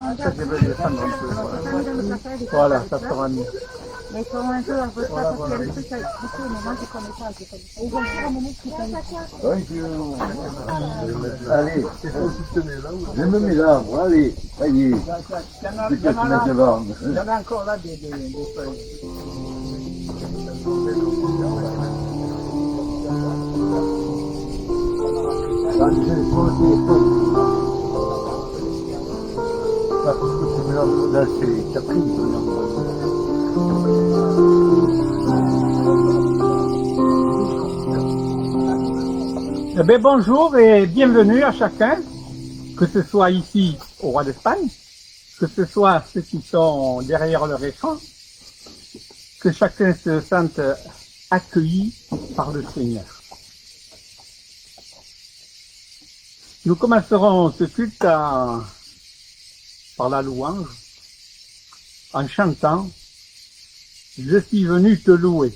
Ça, je vais descendre un peu. Voilà, ça sera mieux. Mais comment un peu, on peut Voilà, pas voilà. faire des trucs avec beaucoup, mais moi je connais pas, je connais pas. Ils vont faire un moment qui Allez, je me mets là, allez, ça y est. Il y en a encore là des feuilles. Là, c'est Catherine. Eh bien, bonjour et bienvenue à chacun, que ce soit ici au Roi d'Espagne, que ce soit ceux qui sont derrière leur écran, que chacun se sente accueilli par le Seigneur. Nous commencerons ce culte par la louange, en chantant « Je suis venu te louer ».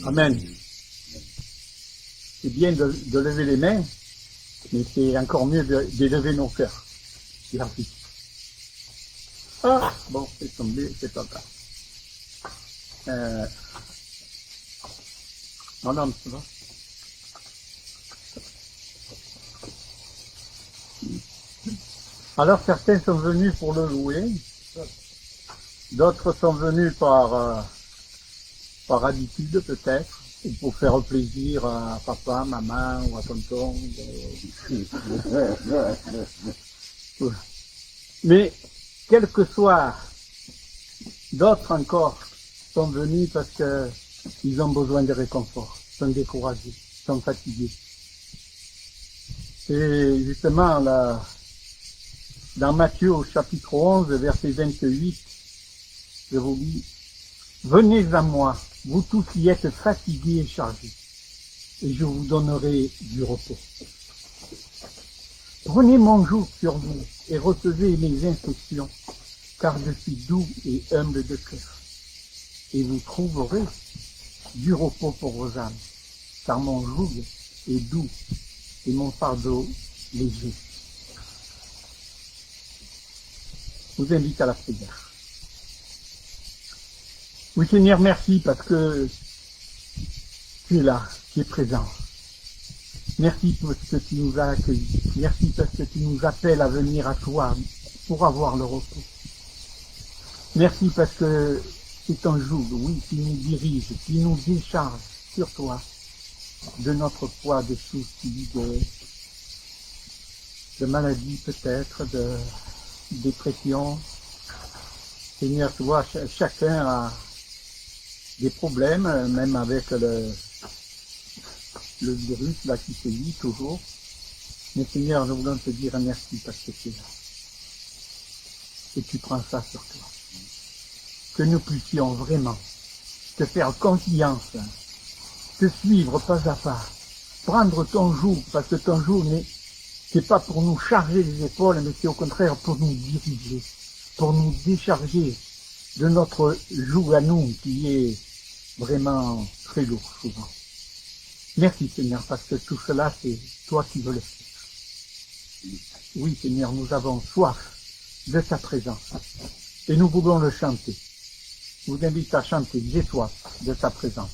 Amen. C'est bien de lever les mains, mais c'est encore mieux d'élever nos cœurs. Merci. Ah, bon, c'est tombé, c'est pas grave. Madame, ça va? Alors, certains sont venus pour le louer, d'autres sont venus par habitude peut-être, ou pour faire plaisir à papa, maman ou à tonton. Mais, quel que soit, d'autres encore sont venus parce que ils ont besoin de réconfort, sont découragés, sont fatigués. Et justement, là, dans Matthieu au chapitre 11, verset 28, je vous dis, « Venez à moi, vous tous qui êtes fatigués et chargés, et je vous donnerai du repos. Prenez mon joug sur vous et recevez mes instructions, car je suis doux et humble de cœur, et vous trouverez du repos pour vos âmes, car mon joug est doux et mon fardeau léger. » Je vous invite à la prière. Oui Seigneur, merci parce que tu es là, tu es présent. Merci parce que tu nous as accueillis. Merci parce que tu nous appelles à venir à toi pour avoir le repos. Merci parce que c'est ton joug, oui, qui nous dirige, qui nous décharge sur toi de notre poids, de soucis, de maladies peut-être, de dépression. Seigneur, tu vois, chacun a des problèmes, même avec le virus là qui sévit toujours. Mais Seigneur, nous voulons te dire merci parce que tu es là. Et tu prends ça sur toi. Que nous puissions vraiment te faire confiance, te suivre pas à pas, prendre ton joug, parce que ton joug c'est pas pour nous charger les épaules, mais c'est au contraire pour nous diriger, pour nous décharger de notre joug à nous qui est vraiment très lourd souvent. Merci Seigneur, parce que tout cela toi qui veux le faire. Oui, Seigneur, nous avons soif de ta présence et nous voulons le chanter. Je vous invite à chanter, j'ai soif de ta présence.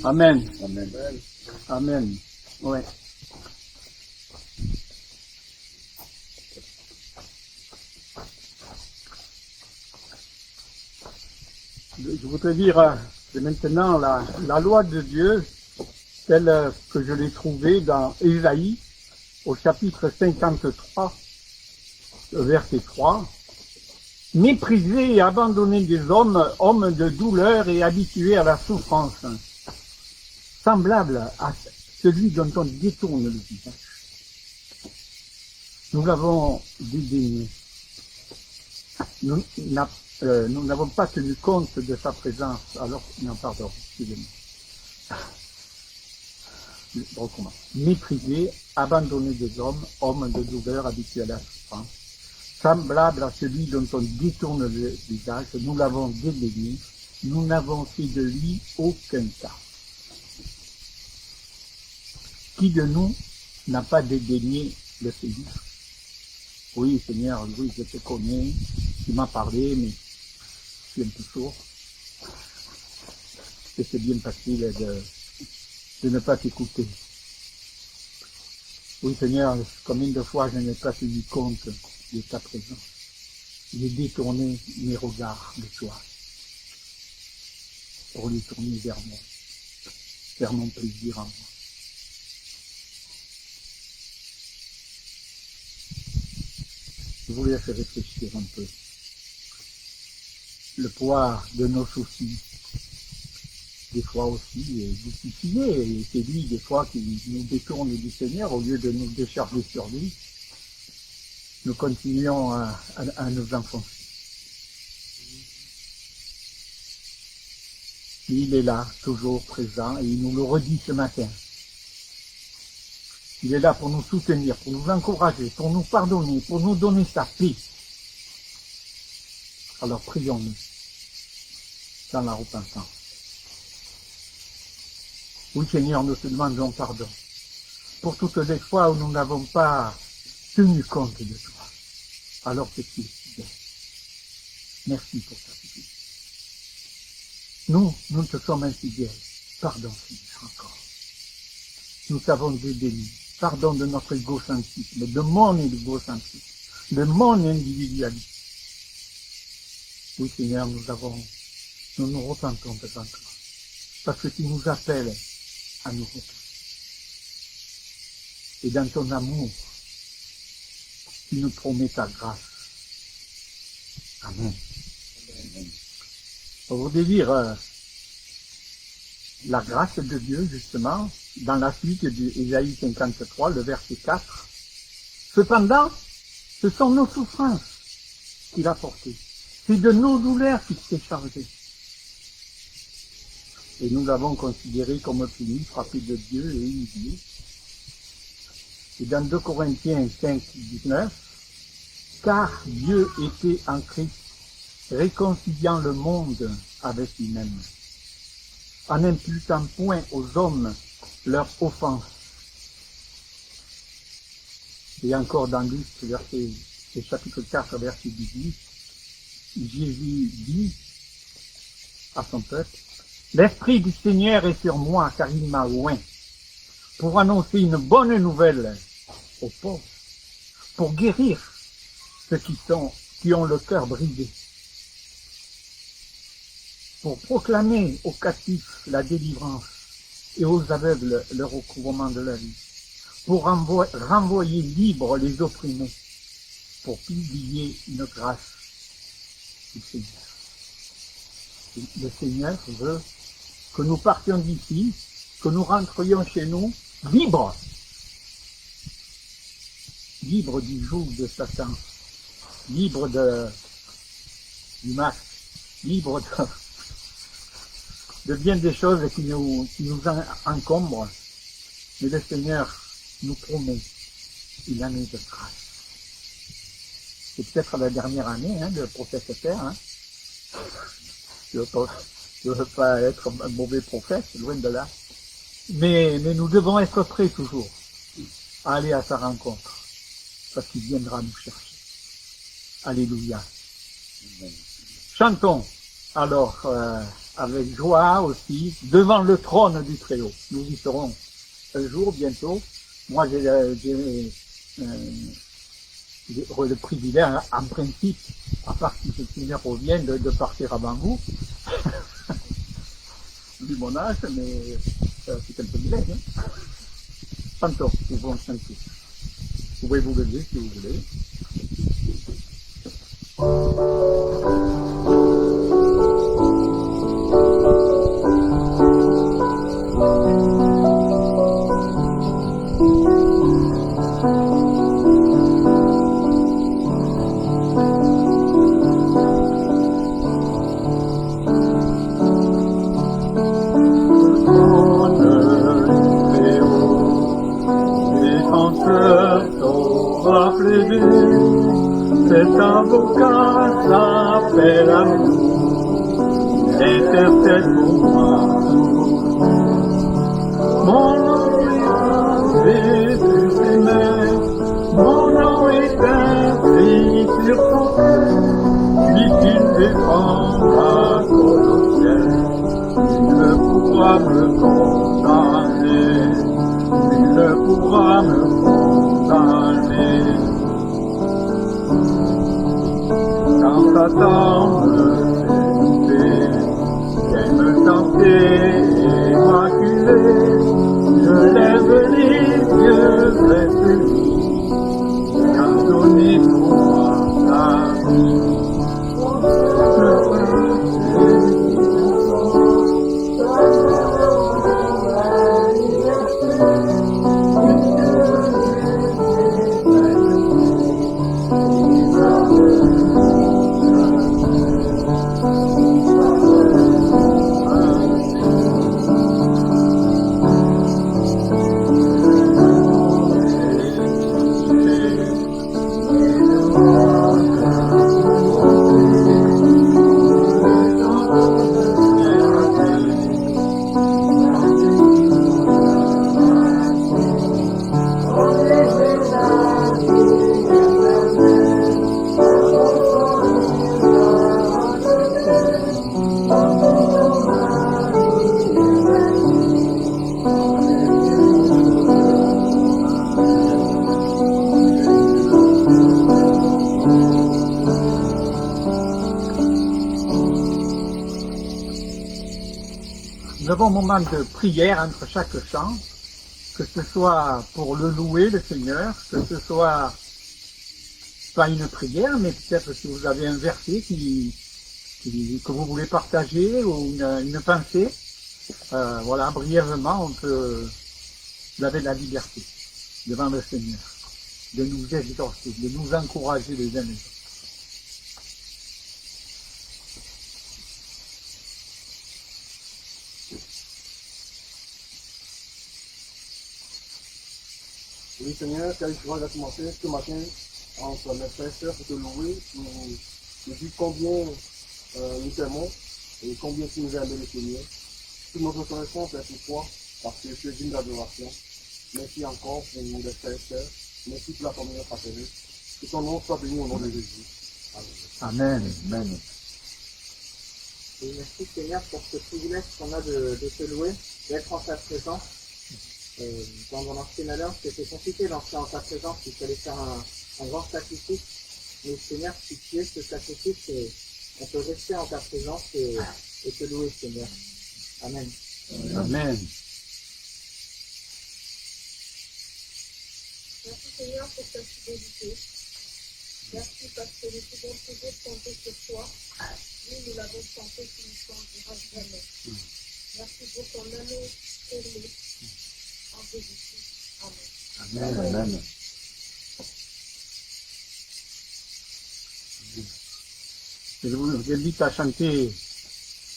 Amen. Amen. Amen. Ouais. Je voudrais dire c'est maintenant la loi de Dieu, telle que je l'ai trouvée dans Ésaïe, au chapitre 53, verset 3. Méprisés et abandonnés des hommes, hommes de douleur et habitués à la souffrance, semblable à celui dont on détourne le visage. Nous l'avons dédaigné. Nous n'avons pas tenu compte de sa présence, alors, non, pardon, excusez-moi. Je recommence. Méprisés, abandonnés des hommes, hommes de douleur habitués à la souffrance, semblable à celui dont on détourne le visage, nous l'avons dédaigné, nous n'avons fait de lui aucun cas. Qui de nous n'a pas dédaigné le Seigneur? Oui, Seigneur, oui, je te connais, tu m'as parlé, mais je suis un peu sourd. Et c'est bien facile de ne pas t'écouter. Oui, Seigneur, combien de fois je n'ai pas tenu compte de ta présence. J'ai détourné mes regards de toi pour les tourner vers moi, vers mon plaisir en moi. Je voulais faire réfléchir un peu. Le poids de nos soucis, des fois aussi difficile, et c'est lui des fois qui nous détourne du Seigneur au lieu de nous décharger sur lui. Nous continuons à nous enfoncer. Il est là, toujours présent, et il nous le redit ce matin. Il est là pour nous soutenir, pour nous encourager, pour nous pardonner, pour nous donner sa paix. Alors prions-nous dans la repentance. Oui, Seigneur, nous te demandons pardon pour toutes les fois où nous n'avons pas tenu compte de toi, alors que tu es fidèle. Merci pour ta fidélité. Nous te sommes infidèles. Pardon, Seigneur, encore. Nous t'avons dédaigné. Pardon de notre égocentrisme, de mon égocentrisme, de mon individualisme. Oui, Seigneur, nous nous repentons devant toi. Parce que tu nous appelles à nous repentir. Et dans ton amour, tu nous promets ta grâce. Amen. Pour vous dire la grâce de Dieu, justement, dans la suite d'Ésaïe 53, le verset 4. Cependant, ce sont nos souffrances qu'il a portées. C'est de nos douleurs qu'il s'est chargé. Et nous l'avons considéré comme puni, frappé de Dieu et humilié. Et dans 2 Corinthiens 5, 19, car Dieu était en Christ, réconciliant le monde avec lui-même, en n'imputant point aux hommes leur offense. Et encore dans Luc, chapitre 4, verset 18, Jésus dit à son peuple, « L'Esprit du Seigneur est sur moi, car il m'a oint, pour annoncer une bonne nouvelle aux pauvres, pour guérir ceux qui ont le cœur brisé, pour proclamer aux captifs la délivrance et aux aveugles le recouvrement de la vie, pour renvoyer libres les opprimés, pour publier une grâce du Seigneur. Le Seigneur veut que nous partions d'ici, que nous rentrions chez nous libres, libres du joug de Satan, libres du masque, libres de bien des choses qui nous encombrent. Mais le Seigneur nous promet une année de grâce. C'est peut-être la dernière année de prophète Père. Je ne veux pas être un mauvais prophète, loin de là. Mais nous devons être prêts toujours à aller à sa rencontre, parce qu'il viendra nous chercher. Alléluia. Chantons alors avec joie aussi devant le trône du Très-Haut. Nous y serons un jour bientôt. Moi j'ai le privilège en principe, à part si le Seigneur revient, de partir avant vous. Vu mon âge, mais c'est un privilège. Chantons, nous pouvons chanter. Vous pouvez vous lever si vous voulez. Cet avocat s'appelle amour, intercède pour moi. Mon nom est gravé sur ses mains, mon nom est inscrit sur son cœur, lui qu'il défendra comme au ciel. Il ne pourra me condamner, il ne pourra me condamner. Quand Satan me fait qu'elle me tenter et m'accuser, je lève les yeux vers lui, qui a donné pour moi sa vie. avons un moment de prière entre chaque chant, que ce soit pour le louer, le Seigneur, que ce soit pas une prière, mais peut-être si vous avez un verset que vous voulez partager ou une pensée, voilà, brièvement, vous avez la liberté devant le Seigneur de nous exhorter, de nous encourager les uns les autres. Oui, Seigneur, quelle joie de commencer ce matin entre mes frères et sœurs pour te louer, pour te dire combien nous t'aimons et combien tu nous as aimé le Seigneur. Toute notre reconnaissance est pour toi, parce que tu es digne d'adoration. Merci encore pour les frères et sœurs. Merci pour la communion fraternelle. Que ton nom soit béni au nom de Jésus. Amen. Amen. Amen. Et merci Seigneur pour ce privilège qu'on a de te louer, d'être en ta présence. Dans l'ancienne alliance, c'était compliqué d'entrer en ta présence, il fallait faire un grand sacrifice. Mais Seigneur, si tu es ce sacrifice, on peut rester en ta présence et te louer, Seigneur. Amen. Amen. Merci Seigneur pour ta fidélité. Merci parce que nous pouvons toujours compter sur toi. Nous l'avons chanté qui nous changera jamais. Merci pour ton amour pour nous. En Jésus. Amen. Amen. Amen. Je vous invite à chanter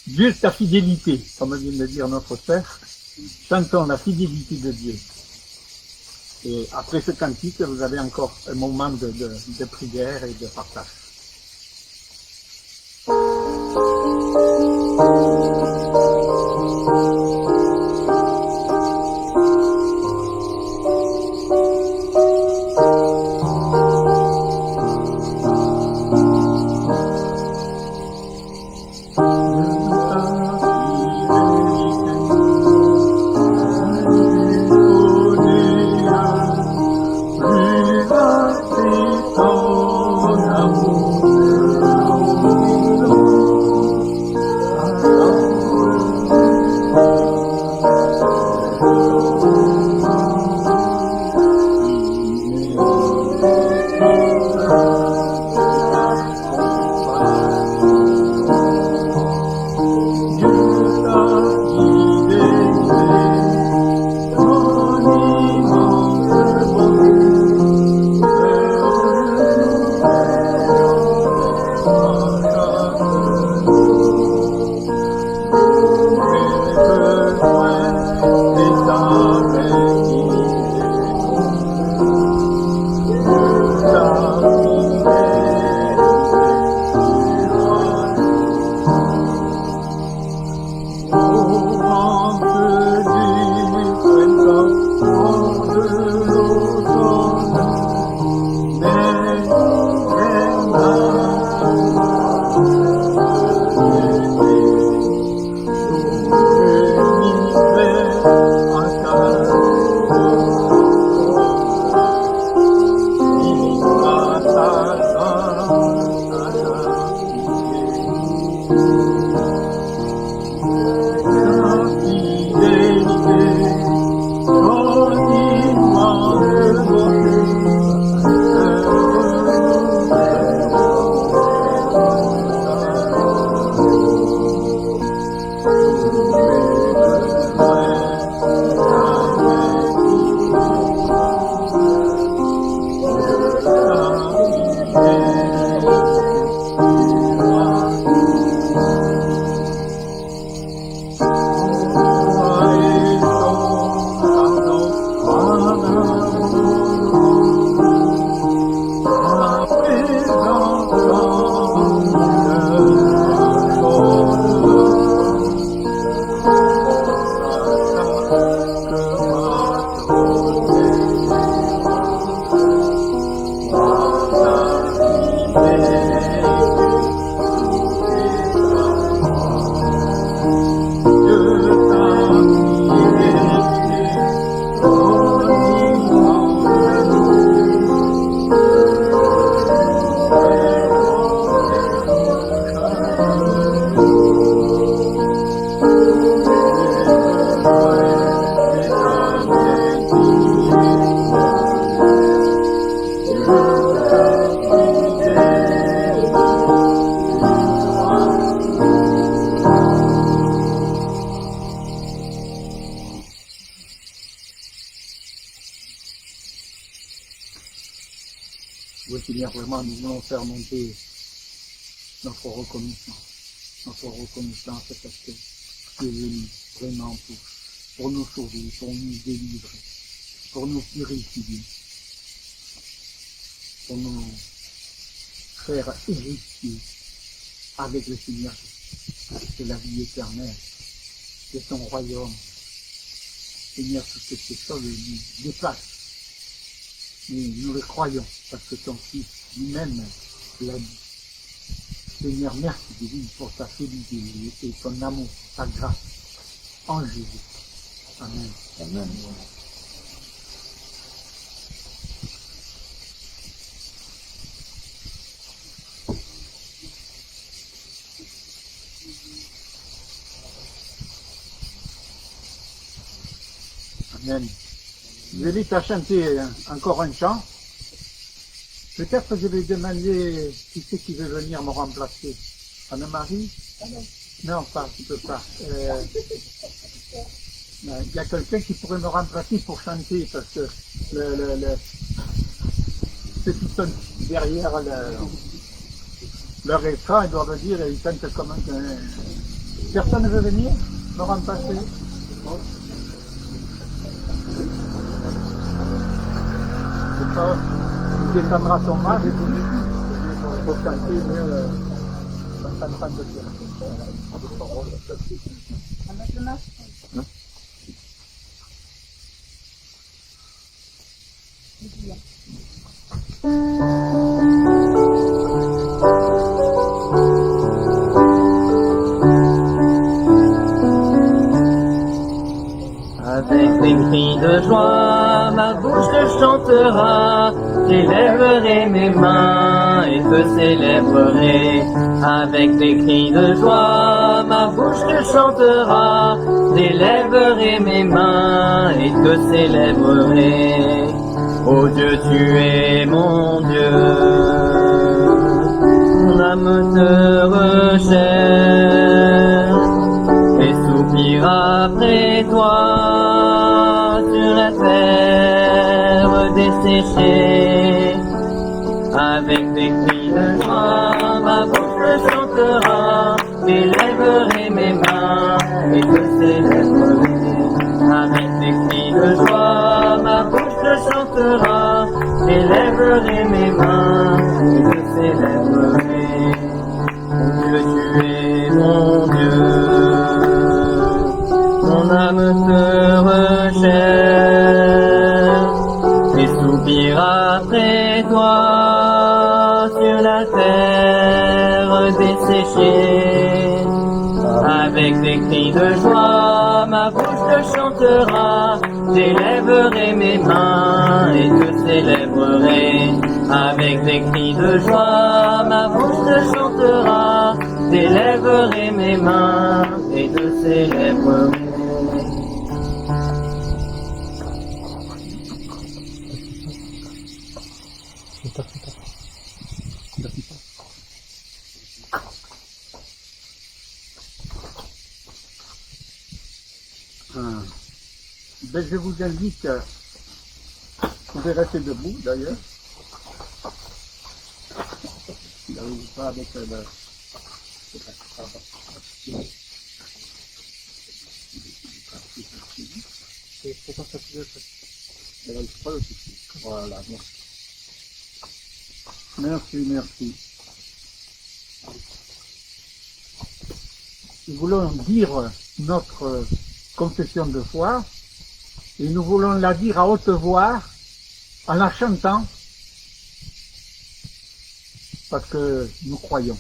Dieu ta fidélité, comme vient de dire notre sœur. Chantons la fidélité de Dieu. Et après ce cantique, vous avez encore un moment de prière et de partage. Amour. Premièrement, nous voulons faire monter notre reconnaissance. Notre reconnaissance est parce que tu es venu vraiment pour nous sauver, pour nous délivrer, pour nous purifier, pour nous faire héritier avec le Seigneur de la vie éternelle, de ton royaume. Seigneur, toutes ces choses nous dépassent. Mais nous le croyons, parce que ton Fils lui-même l'a dit. Seigneur, merci de lui pour ta fidélité et ton amour, ta grâce, en Jésus. Amen. Amen. Amen. Je vais vite à chanter encore un chant. Peut-être je vais demander qui c'est qui veut venir me remplacer. Anne-Marie? Non, pas, tu peux pas. Il y a quelqu'un qui pourrait me remplacer pour chanter parce que ceux qui sont derrière leur écran, ils doivent dire, ils chantent comme un... Personne ne veut venir me remplacer? Je sais pas, tu descendras ton masque pour chanter mieux quand t'es en train de dire. On va mettre le masque. Non. Avec des cris de joie, ma bouche te chantera, j'élèverai mes mains et te célébrerai. Avec des cris de joie, ma bouche te chantera, j'élèverai mes mains et te célébrerai. Ô Dieu, tu es mon Dieu, mon âme te recherche et soupire après toi sur la terre desséchée. Avec des cris de joie, ma bouche te chantera, j'élèverai mes mains et te célébrerai. Avec des cris de joie, ma bouche te chantera, j'élèverai mes mains et te célébrerai. Mon Dieu, tu es mon Dieu, mon âme te recherche et soupire après toi sur la terre desséchée. Avec des cris de joie, ma bouche te chantera, j'élèverai mes mains et te célébrerai. Avec des cris de joie, ma bouche te chantera, j'élèverai mes mains et te célébrerai. Ben, je vous invite, vous pouvez rester debout d'ailleurs. Il n'arrive pas avec le... Voilà, merci, merci. Nous voulons dire notre confession de foi et nous voulons la dire à haute voix en la chantant parce que nous croyons.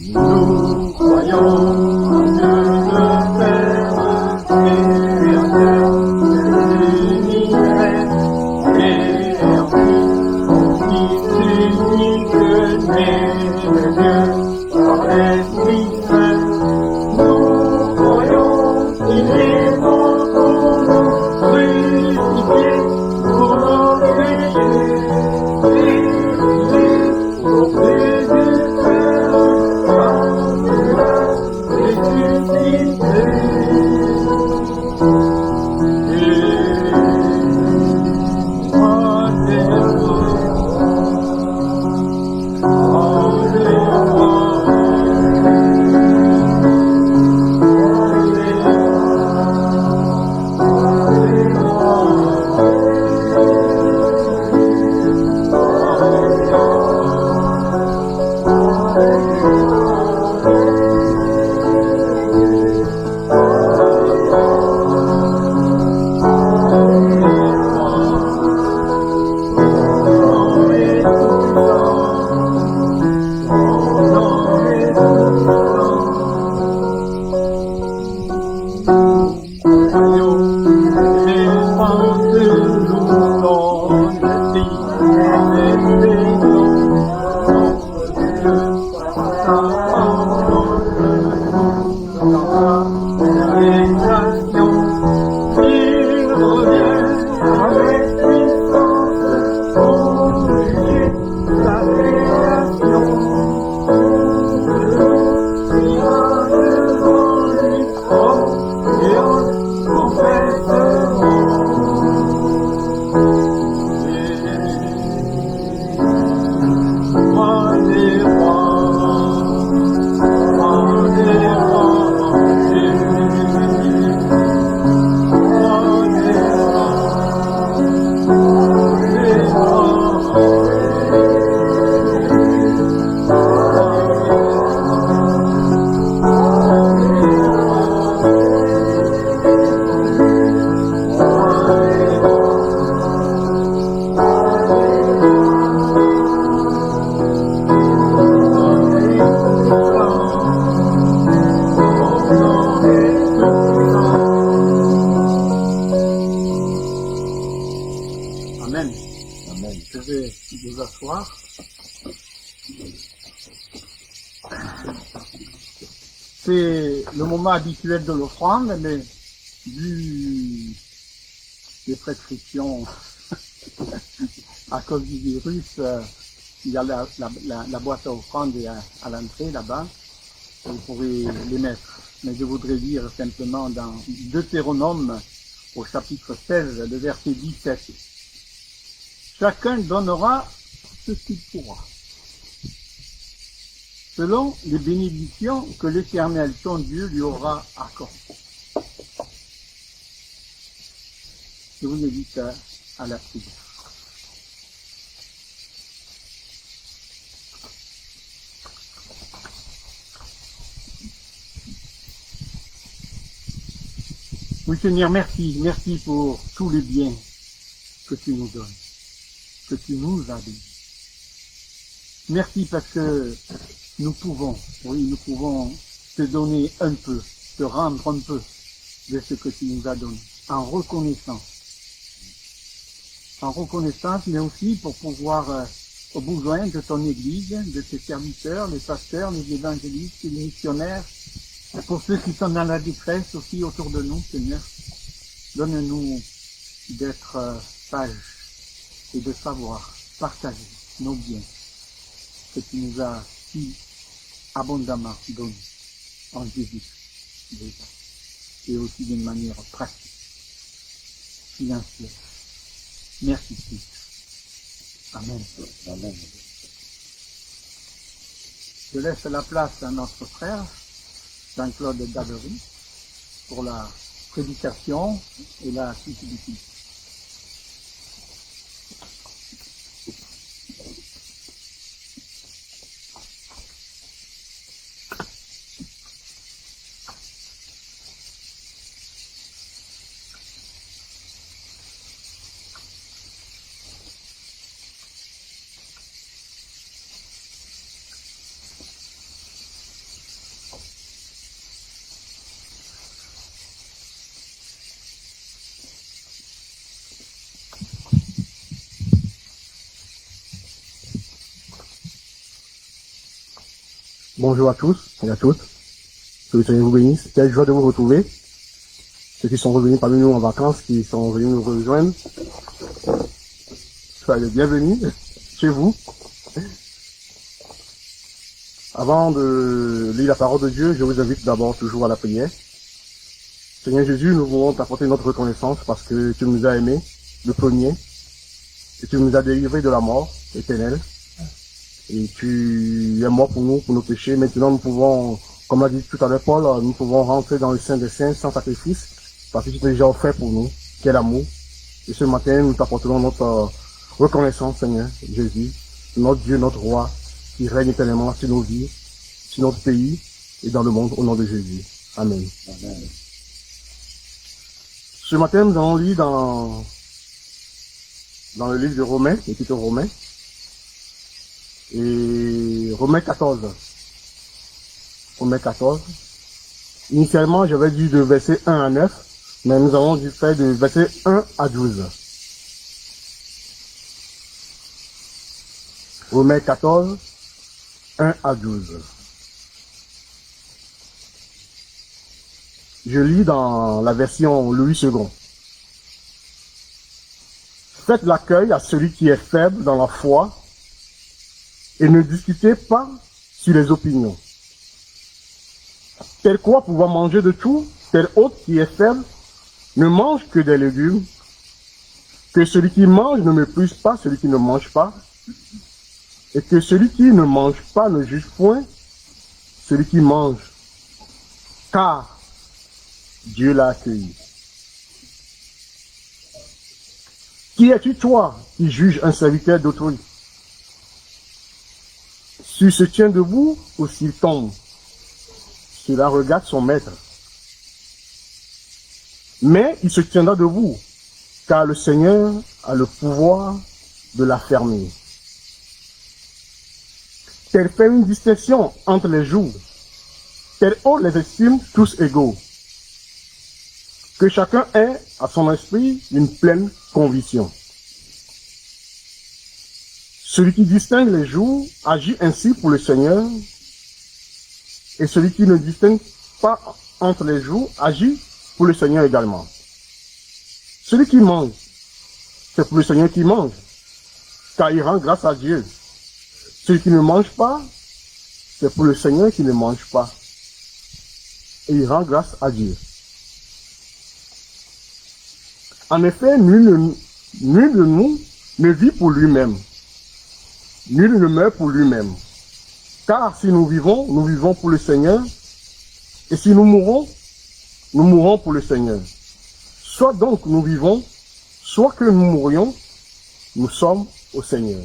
Nous croyons en Dieu le Père éternel, l'univers et en son Fils unique né de Dieu, par l'Esprit Saint. c'est le moment habituel de l'offrande, mais vu les prescriptions à cause du virus, il y a la boîte à offrande à l'entrée là-bas, vous pourrez les mettre. Mais je voudrais dire simplement dans Deutéronome, au chapitre 16, le verset 17, chacun donnera ce qu'il pourra, selon les bénédictions que l'Éternel, ton Dieu, lui aura accordées. Je vous invite à la prière. Oui Seigneur, merci pour tous les biens que tu nous donnes, que tu nous as donnés. Merci parce que nous pouvons te donner un peu, te rendre un peu de ce que tu nous as donné, en reconnaissance, mais aussi pour pouvoir, aux besoins de ton Église, de tes serviteurs, les pasteurs, les évangélistes, les missionnaires, pour ceux qui sont dans la détresse aussi autour de nous, Seigneur, donne-nous d'être sages et de savoir partager nos biens que tu nous as si abondamment donnés en Jésus et aussi d'une manière pratique, financière. Merci Christ. Amen. Amen. Je laisse la place à notre frère Jean-Claude Davery pour la prédication et la suite du culte. Bonjour à tous et à toutes. Que le Seigneur vous bénisse. Quelle joie de vous retrouver. Ceux qui sont revenus parmi nous en vacances, qui sont venus nous rejoindre. Soyez les bienvenus chez vous. Avant de lire la parole de Dieu, je vous invite d'abord toujours à la prière. Seigneur Jésus, nous voulons t'apporter notre reconnaissance parce que tu nous as aimés, le premier, et tu nous as délivrés de la mort éternelle. Et tu es mort pour nous, pour nos péchés. Maintenant, nous pouvons, comme l'a dit tout à l'heure Paul, nous pouvons rentrer dans le sein des saints sans sacrifice, parce que tu t'es déjà offert pour nous. Quel amour. Et ce matin, nous t'apportons notre reconnaissance, Seigneur Jésus, notre Dieu, notre Roi, qui règne éternellement sur nos vies, sur notre pays et dans le monde, au nom de Jésus. Amen. Amen. Ce matin, nous allons lire dans le livre de Romains, l'Épître aux Romains, et Romains 14. Romains 14. Initialement, j'avais dit de verset 1 à 9, mais nous avons dû faire de verset 1 à 12. Romains 14, 1 à 12. Je lis dans la version Louis II. Faites l'accueil à celui qui est faible dans la foi et ne discutez pas sur les opinions. Tel quoi pouvoir manger de tout, tel autre qui est faible ne mange que des légumes, que celui qui mange ne méprise pas celui qui ne mange pas, et que celui qui ne mange pas ne juge point celui qui mange, car Dieu l'a accueilli. Qui es-tu toi qui juges un serviteur d'autrui? S'il se tient debout ou s'il tombe, cela regarde son maître. Mais il se tiendra debout, car le Seigneur a le pouvoir de l'affermir. Tel fait une distinction entre les jours, tel haut les estime tous égaux. Que chacun ait à son esprit une pleine conviction. Celui qui distingue les jours agit ainsi pour le Seigneur, et celui qui ne distingue pas entre les jours, agit pour le Seigneur également. Celui qui mange, c'est pour le Seigneur qui mange, car il rend grâce à Dieu. Celui qui ne mange pas, c'est pour le Seigneur qui ne mange pas, et il rend grâce à Dieu. En effet, nul de nous ne vit pour lui-même. Nul ne meurt pour lui-même. Car si nous vivons pour le Seigneur. Et si nous mourrons pour le Seigneur. Soit donc nous vivons, soit que nous mourions, nous sommes au Seigneur.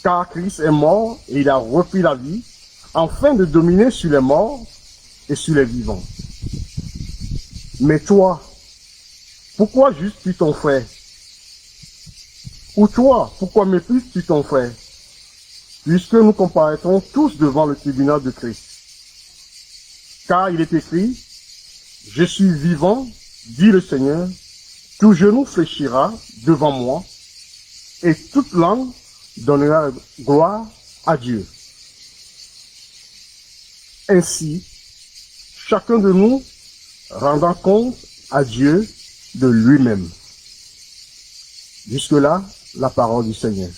Car Christ est mort et il a repris la vie, afin de dominer sur les morts et sur les vivants. Mais toi, pourquoi juges-tu ton frère? Ou toi, pourquoi méprises-tu ton frère? Puisque nous comparaîtrons tous devant le tribunal de Christ. Car il est écrit, je suis vivant, dit le Seigneur, tout genou fléchira devant moi, et toute langue donnera gloire à Dieu. Ainsi, chacun de nous rendant compte à Dieu de lui-même. Jusque-là, la parole du Seigneur.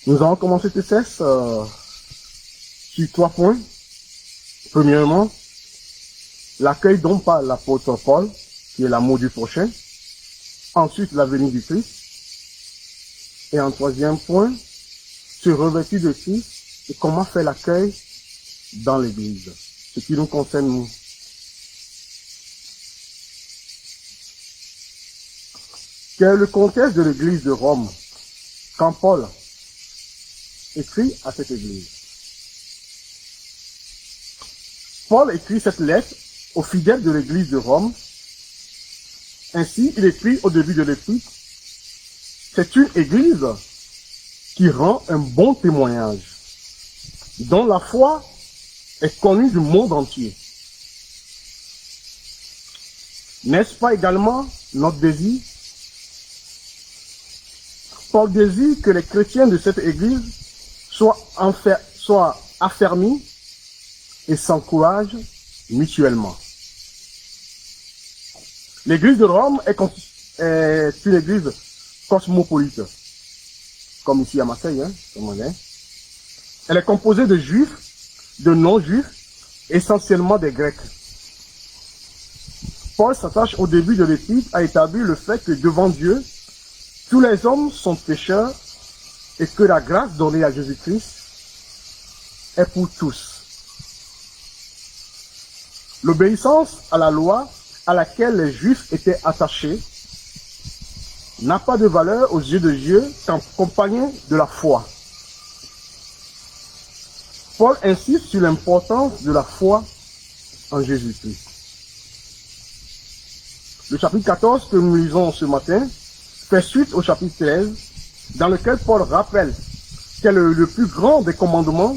Nous allons commencer ce texte sur 3 points. Premièrement, l'accueil dont parle l'apôtre Paul, qui est l'amour du prochain. Ensuite, la venue du Christ. Et en 3e point, se revêtir de Christ et comment faire l'accueil dans l'Église. Ce qui nous concerne nous. Quel est le contexte de l'Église de Rome quand Paul écrit à cette Église? Paul écrit cette lettre aux fidèles de l'Église de Rome. Ainsi, il écrit au début de l'Épître, c'est une Église qui rend un bon témoignage, dont la foi est connue du monde entier. N'est-ce pas également notre désir? Paul désire que les chrétiens de cette Église soient affermis et s'encouragent mutuellement. L'Église de Rome est une Église cosmopolite, comme ici à Marseille, comme on est. Elle est composée de juifs, de non-juifs, essentiellement des Grecs. Paul s'attache au début de l'Épître à établir le fait que devant Dieu, tous les hommes sont pécheurs et que la grâce donnée à Jésus-Christ est pour tous. L'obéissance à la loi à laquelle les Juifs étaient attachés n'a pas de valeur aux yeux de Dieu qu'accompagnée de la foi. Paul insiste sur l'importance de la foi en Jésus-Christ. Le chapitre 14 que nous lisons ce matin fait suite au chapitre 13, dans lequel Paul rappelle quel est le plus grand des commandements,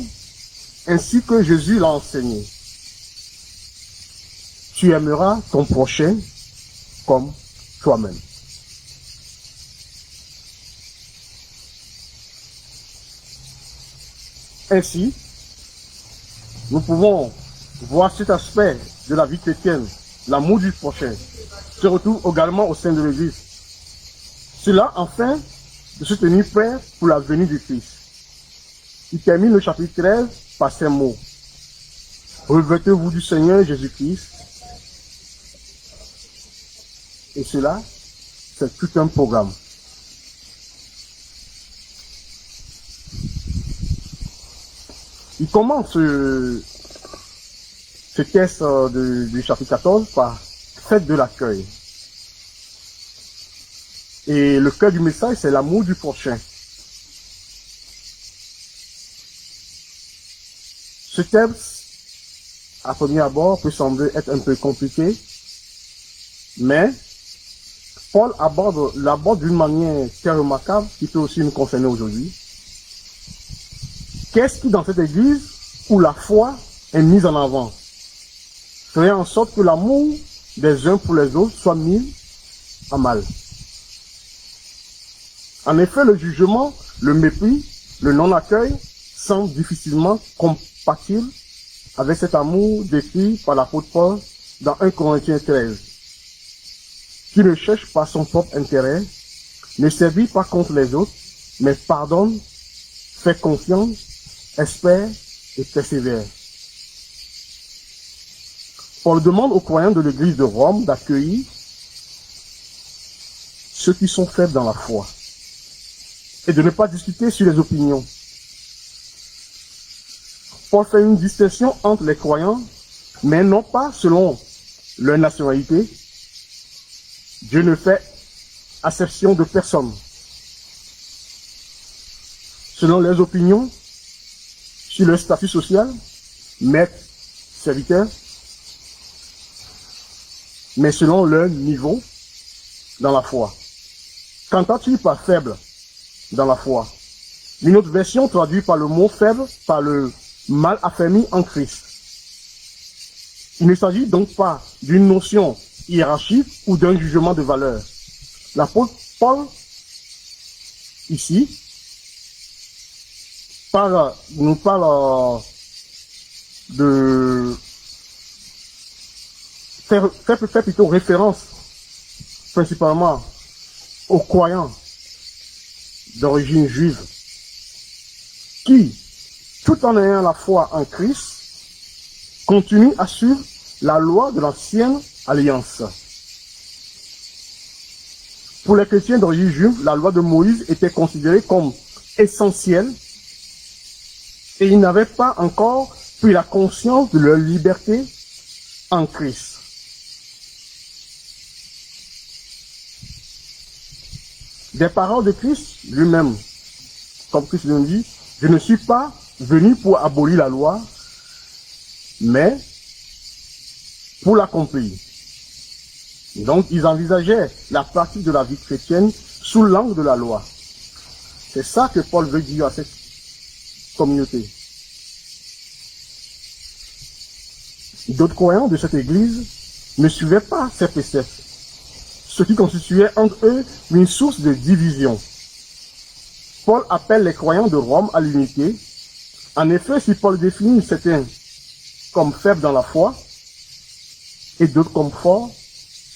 ainsi que Jésus l'a enseigné. Tu aimeras ton prochain comme toi-même. Ainsi, nous pouvons voir cet aspect de la vie chrétienne, l'amour du prochain, se retrouve également au sein de l'Église. Cela afin de se tenir prêt pour la venue du Christ. Il termine le chapitre 13 par ces mots. Revêtez-vous du Seigneur Jésus-Christ. Et cela, c'est tout un programme. Il commence ce texte du chapitre 14 par fête de l'accueil. Et le cœur du message, c'est l'amour du prochain. Ce texte, à premier abord, peut sembler être un peu compliqué, mais Paul l'aborde d'une manière très remarquable qui peut aussi nous concerner aujourd'hui. Qu'est-ce qui, dans cette église, où la foi est mise en avant, ferait en sorte que l'amour des uns pour les autres soit mis en mal? En effet, le jugement le mépris, le non-accueil sont difficilement compatibles avec cet amour décrit par l'apôtre Paul dans 1 Corinthiens 13, qui ne cherche pas son propre intérêt, ne sévit pas contre les autres, mais pardonne, fait confiance, espère et persévère. Paul demande aux croyants de l'église de Rome d'accueillir ceux qui sont faibles dans la foi et de ne pas discuter sur les opinions. Paul fait une distinction entre les croyants, mais non pas selon leur nationalité. Dieu ne fait acception de personne. Selon leurs opinions, sur leur statut social, maître, serviteur, mais selon leur niveau dans la foi. Qu'entends-tu par faible dans la foi? Une autre version traduit par le mot faible, par le mal affermi en Christ. Il ne s'agit donc pas d'une notion hiérarchique ou d'un jugement de valeur. L'apôtre Paul, ici, nous parle de faire plutôt référence principalement aux croyants d'origine juive qui, tout en ayant la foi en Christ, continuent à suivre la loi de l'ancienne alliance. Pour les chrétiens d'origine juive, la loi de Moïse était considérée comme essentielle et ils n'avaient pas encore pris la conscience de leur liberté en Christ. Des paroles de Christ lui-même, comme Christ nous dit, je ne suis pas venu pour abolir la loi, mais pour l'accomplir. Donc, ils envisageaient la pratique de la vie chrétienne sous l'angle de la loi. C'est ça que Paul veut dire à cette communauté. D'autres croyants de cette église ne suivaient pas ces préceptes, ce qui constituait entre eux une source de division. Paul appelle les croyants de Rome à l'unité. En effet, si Paul définit certains comme faibles dans la foi et d'autres comme forts,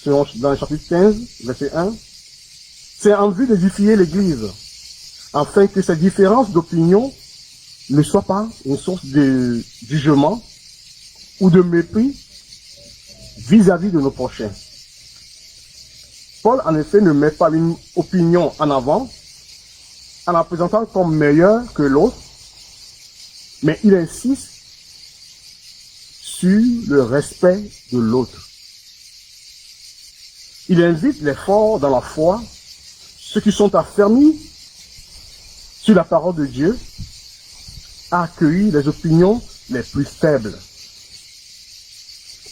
selon dans le chapitre 15, verset 1, c'est en vue d'édifier l'Église, afin que ces différences d'opinion ne soient pas une source de jugement ou de mépris vis-à-vis de nos prochains. Paul, en effet, ne met pas une opinion en avant en la présentant comme meilleure que l'autre, mais il insiste sur le respect de l'autre. Il invite les forts dans la foi, ceux qui sont affermis sur la parole de Dieu, à accueillir les opinions les plus faibles,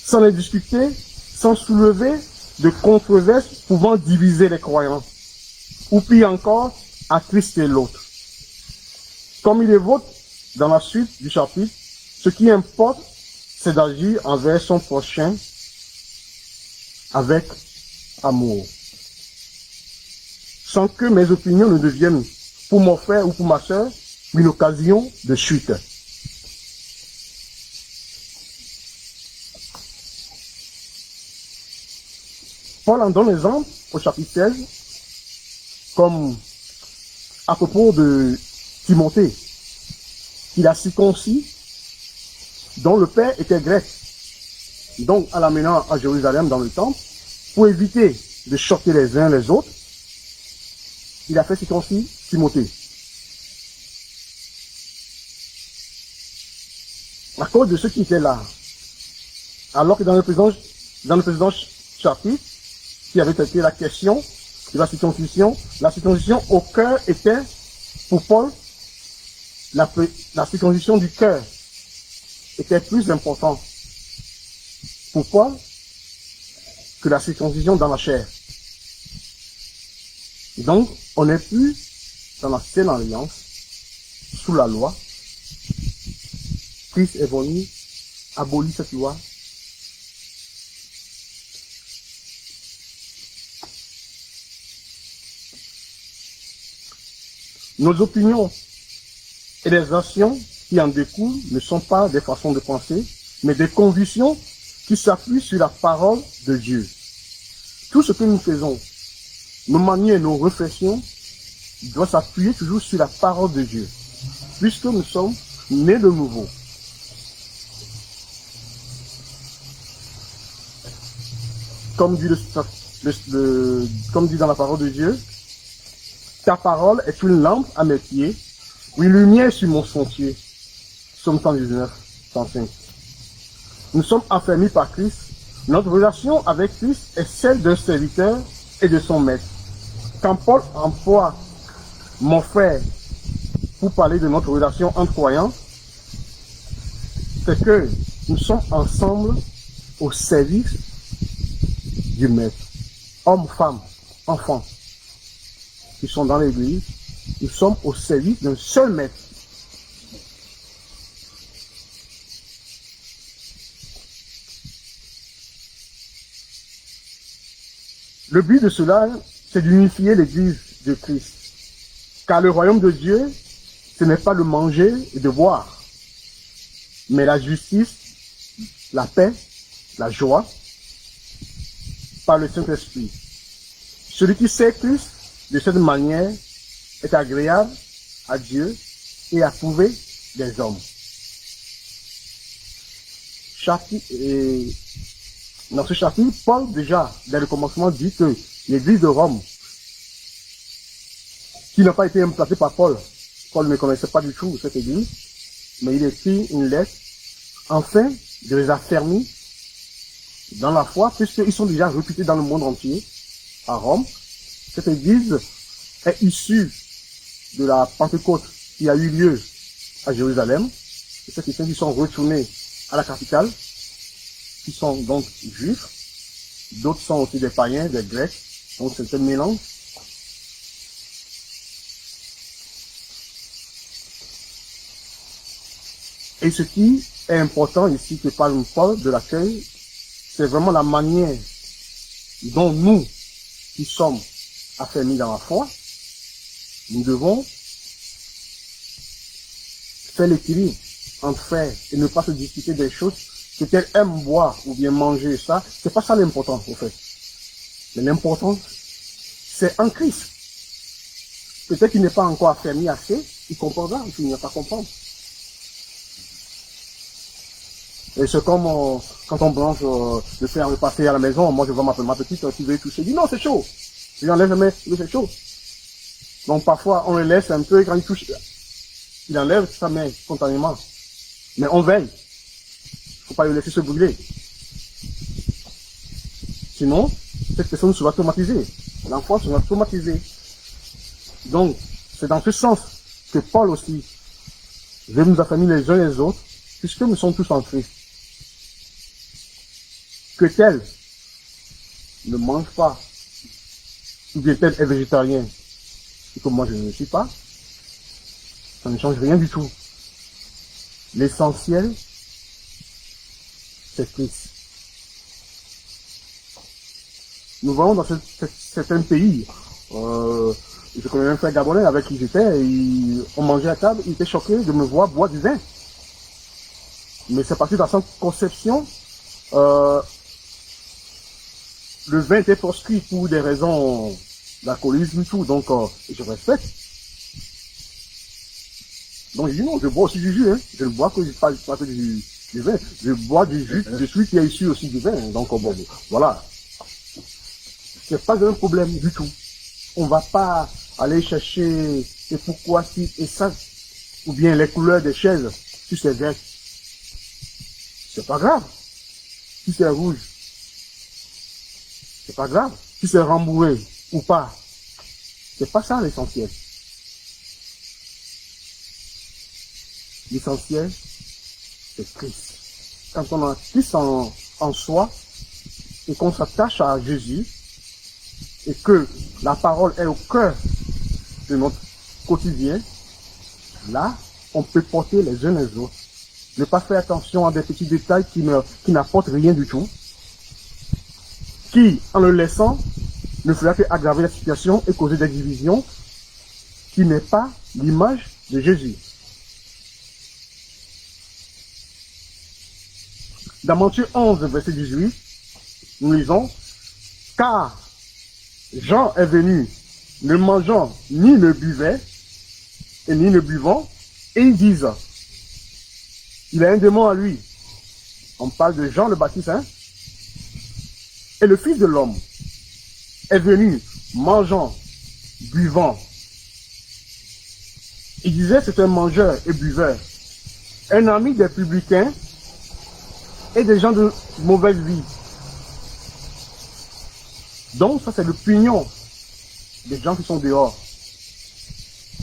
sans les discuter, sans soulever de controverses pouvant diviser les croyants, ou pire encore, attrister l'autre. Comme il évoque dans la suite du chapitre, ce qui importe, c'est d'agir envers son prochain avec amour, sans que mes opinions ne deviennent, pour mon frère ou pour ma soeur, une occasion de chute. Paul en donne l'exemple au chapitre 16, comme à propos de Timothée, qu'il a circoncis, dont le père était grec, donc en l'amenant à Jérusalem dans le temple, pour éviter de choquer les uns les autres, il a fait circoncis Timothée. À cause de ceux qui étaient là, alors que dans le précédent chapitre, qui avait été la question de la circoncision au cœur était, pour Paul, la circoncision du cœur était plus importante pour Paul que la circoncision dans la chair. Et donc, on n'est plus dans l'ancienne alliance, sous la loi. Christ est venu abolir cette loi. Nos opinions et les actions qui en découlent ne sont pas des façons de penser, mais des convictions qui s'appuient sur la parole de Dieu. Tout ce que nous faisons, nos manières et nos réflexions, doivent s'appuyer toujours sur la parole de Dieu, puisque nous sommes nés de nouveau. Comme dit, comme dit dans la parole de Dieu, ta parole est une lampe à mes pieds, une lumière sur mon sentier. Psaume 119, 105. Nous sommes affermis par Christ. Notre relation avec Christ est celle d'un serviteur et de son maître. Quand Paul emploie mon frère pour parler de notre relation entre croyants, c'est que nous sommes ensemble au service du maître. Hommes, femmes, enfants qui sont dans l'église, nous sommes au service d'un seul maître. Le but de cela, c'est d'unifier l'église de Christ. Car le royaume de Dieu, ce n'est pas le manger et de boire, mais la justice, la paix, la joie, par le Saint-Esprit. Celui qui sait Christ de cette manière est agréable à Dieu et approuvé des hommes. Dans ce chapitre, Paul, déjà, dès le commencement, dit que l'église de Rome, qui n'a pas été implantée par Paul, Paul ne connaissait pas du tout cette église, mais il écrit une lettre, afin de les affermir dans la foi, puisqu'ils sont déjà réputés dans le monde entier, à Rome. Cette église est issue de la Pentecôte qui a eu lieu à Jérusalem. Et ces chrétiens qui sont retournés à la capitale, qui sont donc juifs, d'autres sont aussi des païens, des grecs, donc c'est un mélange. Et ce qui est important ici que parle Paul de l'accueil, c'est vraiment la manière dont nous, qui sommes affermis dans la foi, nous devons faire l'équilibre entre frères et ne pas se discuter des choses que tel aime boire ou bien manger ça. C'est pas ça l'important, au fait. Mais l'important, c'est en Christ. Peut-être qu'il n'est pas encore affermi assez, il comprendra, il finira par comprendre. Et c'est comme quand on branche le fer repasser à la maison, moi je vois ma petite qui veut toucher, dit non c'est chaud. Je lui enlève jamais, c'est chaud. Donc parfois on le laisse un peu et quand il touche, il enlève sa main spontanément. Mais on veille. Il ne faut pas le laisser se brûler. Sinon, cette personne sera traumatisée. L'enfant sera traumatisé. Donc, c'est dans ce sens que Paul aussi veut nous affermir les uns les autres, puisque nous sommes tous en Christ. Que tel ne mange pas, ou bien tel est végétarien, et que moi je ne le suis pas, ça ne change rien du tout. L'essentiel, c'est Christ. Nous voyons dans certains pays, je connais un frère gabonais avec qui j'étais, on mangeait à table, il était choqué de me voir boire du vin. Mais c'est parce que dans sa conception, le vin était proscrit pour des raisons d'alcoolisme et tout, donc je respecte. Donc je dis non, je bois aussi du jus, hein. Je ne bois que pas que du vin, je bois du jus de celui qui est issu aussi du vin, donc bon, voilà. C'est pas un problème du tout. On va pas aller chercher et pourquoi si et ça, ou bien les couleurs des chaises sur ces verres. C'est pas grave. Si c'est rouge, c'est pas grave. Si c'est rembourré ou pas, c'est pas ça l'essentiel. L'essentiel, c'est Christ. Quand on a Christ en soi et qu'on s'attache à Jésus et que la parole est au cœur de notre quotidien, là, on peut porter les uns les autres. Ne pas faire attention à des petits détails qui n'apportent rien du tout, qui, en le laissant, ne fera qu'aggraver la situation et causer des divisions qui n'est pas l'image de Jésus. Dans Matthieu 11, verset 18, nous lisons, « Car Jean est venu, ne mangeant ni ne buvait, et ni ne buvant, et ils disent, il a un démon à lui. » On parle de Jean le Baptiste, hein? Et le Fils de l'homme est venu, mangeant, buvant. Il disait c'est un mangeur et buveur, un ami des publicains et des gens de mauvaise vie. Donc ça c'est l'opinion des gens qui sont dehors.